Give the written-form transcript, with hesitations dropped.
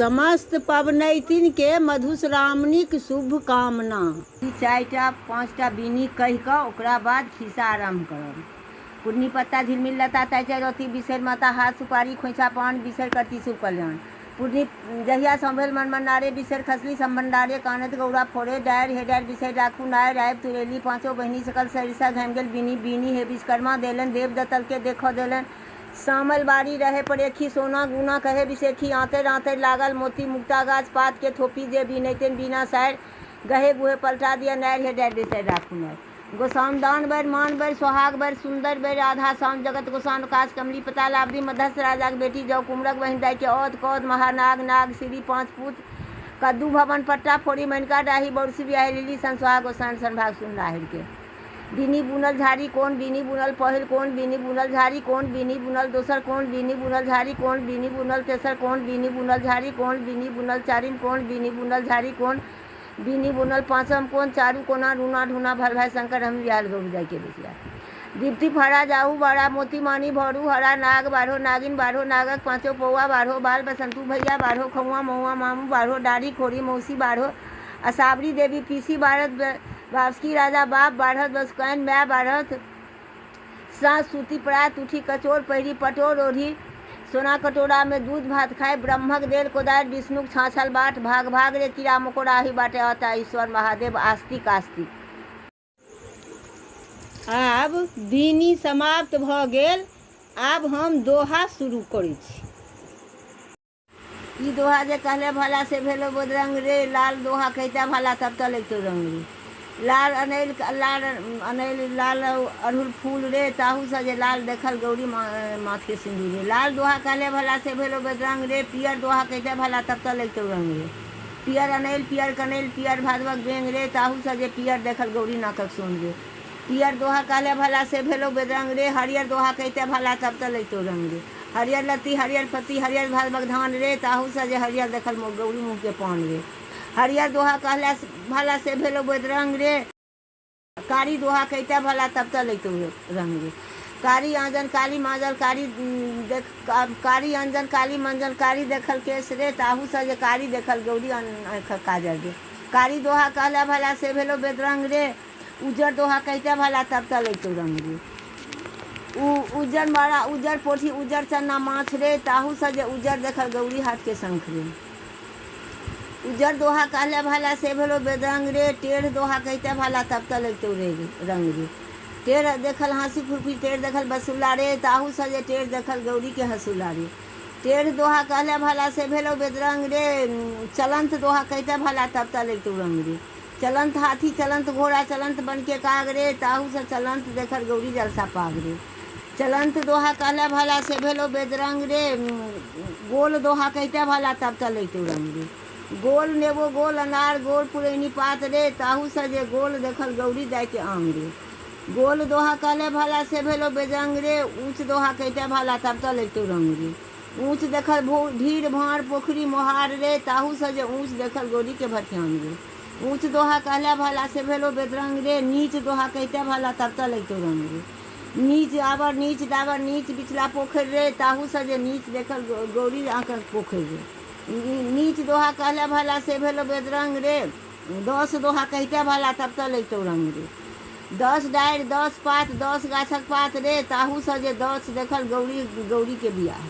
समस्त पबनैतिन के मधुश्रावणीक शुभकामना। 4टा 5टा बिनी कहि कऽ ओकरा बाद खिस्सा आरम्भ करब। पुन्नी पत्ता झिलमिल लता तैचा रोटी बिसरि माता हाथ सुपारी खोइछा पान बिसरि करती शुभ कल्याण। पुन्नी जहिया संभेल मनमनारे बिसरि खसली संभंडारे कानत गौरा फोड़े डायर हे डायर बिसरि राखू नायर आयब तुरेली पाँचों बहिनी सकल सरिसा घाम गेल बिनी बिनी हे विश्वकर्मा देलन देव दतल के देखो देलन सामल बारी रहे परेखी सोना गुना कहे बिसेखी आंतर आंतर लागल मोती मुक्ता गाछ पात के थोपी जे बीनैतेन बिना सायर गहे गुहे पलटा दिया नायर हे डायर बिसरि राखू नायर। गोसामदान बर मान बर सोहाग बर सुंदर बर आधा साम जगत गोसाम काश कमली पताल आबरी मध्यस्थ राजा के बेटी जौ कुमरक बहिन दाई के औद कौद महानाग नाग श्री 5 पूत कद्दू भवन पट्टा फोड़ी मनका डाही बरसी बिहार लिली संसुहा गोसाइन संभाग सुन राहिर के। बीनी बुनल झाड़ी कौन बीनी बुनल पहिल कौन बीनी बुनल झाड़ी कौन बीनी बुनल दोसर कौन बीनी बुनल झाड़ी कौन बीनी बुनल तेसर कौन बीनी बुनल झाड़ी कौन बीनी बुनल चारिम कौन बीनी बुनल झाड़ी कौन बीनी बुनल पाँचम कौन चारू कोना रूना ढूना भर भाई शंकर हम बिहार गौ जाय के बिसिया। दीप्ति फड़ा जाऊ बड़ा मोती मानी भरू हरा नाग बाढ़ो नागिन बाढ़ो नागक पाँचों पौआ बाढ़ो बाल बसंतु भैया बाढ़ो खौआ महुआ मामू बाढ़ो डाढ़ी खोरी मौसी बाढ़ो असावरी देवी पीसी बाढ़त वापसी राजा बाप बाढ़त बसकैन मै बाढ़त साँझ सूती परात उठी कचोर पैरी पटोर ओढ़ी सोना कटोरा में दूध भात खाए ब्रह्मक देर कोदार विष्णुक छाछल बाट भाग भाग रे कीड़ा मकोड़ा ही बाटे आता ईश्वर महादेव आस्तिक आस्तिक। आब बीनी समाप्त भ गेल। आब हम दोहा शुरू करै छी। ई दोहा जे कहले भला से भेलो बदरंग रे लाल दोहा कहता भला तब तो लगतो रंग रे लाल अनैल लाल अड़हुल फूल रे ताहू से जे लाल देखल गौरी माथे सिंदूर रे लाल दोहा कहले भला से भेलो बदरंग रे पियर दोहा कहते भला तब तो लगतो रंग रे पियर अनैल पियर कनैल पियर भादवक बेंग रे ताहू से जे पियर देखल गौरी नाकक सोन रे पियर दोहा कहले भला से भेलो बदरंग रे हरियर दोहा कहते भला तब तो लगतो रंग रे हरियर लत्ती हरियर पत्ती हरियर भादवक धान रे ताहू से जे हरियर देखल गौरी मुँह के पान रे हरियर दोहा कहला भला से भेलो बदरंग रे कारी दोहा कहता भला तब तो लगतो रंग रे कारी आंजन काली मांजल कारी अंजन काली मंजन कारी देखल केस रे ताहू से जे कारी देखल गौरी काजल रे कारी दोहा कहला भला से भेलो बदरंग रे उजर दोहा कहता भला तब तो लगतो रंग रे उजर मारा उजर पोठी उजर चन्ना माछ रे ताहू से जे उजर देखल गौरी हाथ के शंख रे उजर दोहा कहले भला से भेलो बदरंग रे टेढ़ दोहा कहते भला तब तो लगतो रे रंग रे टेढ़ देखल हाँसी खुरपी टेढ़ देखल बसुला रे ताहू से जे टेढ़ देखल गौरी के हंसुला रे टेढ़ दोहा कहले भला से भेलो बदरंग रे चलंत दोहा कहते भला तब तो लगतो रंग रे चलंत हाथी चलंत घोड़ा चलंत बन के काग रे ताहू से चलंत देखल गौरी जलसा पाग रे चलंत दोहा कहले भला से भेलो बदरंग रे गोल दोहा कहते भला तब तो लगतो रंग रे गोल नेबो गोल अनार गोल पुरैनी पात रे ताहू से जे गोल देखल गौरी दाय के आम रे गोल दोहा कहले भला से भेलो बदरंग रे ऊँच दोहा कहते भला तब तो लगतो रंग रे ऊँच देखल भीड़ भाड़ पोखरी मोहार रे ताहू से जे ऊँच देखल गौरी के भथियान रे ऊँच दोहा कहले भला से भेलो बदरंग रे नीच दोहा कहते भला तब तो लगतो रंग रे नीच आबर नीच डाबर नीच बिचला पोखर रे ताहू से जे नीच देखल गौरी आंकर पोखर रे नीच दोहा कहले भला से भेलो बदरंग रे 10 दोहा कहते भला तब तो लगतो रंग रे 10 डारि 10 पात 10 गाछक पात रे ताहू से जे 10 देखल गौरी के बियाह।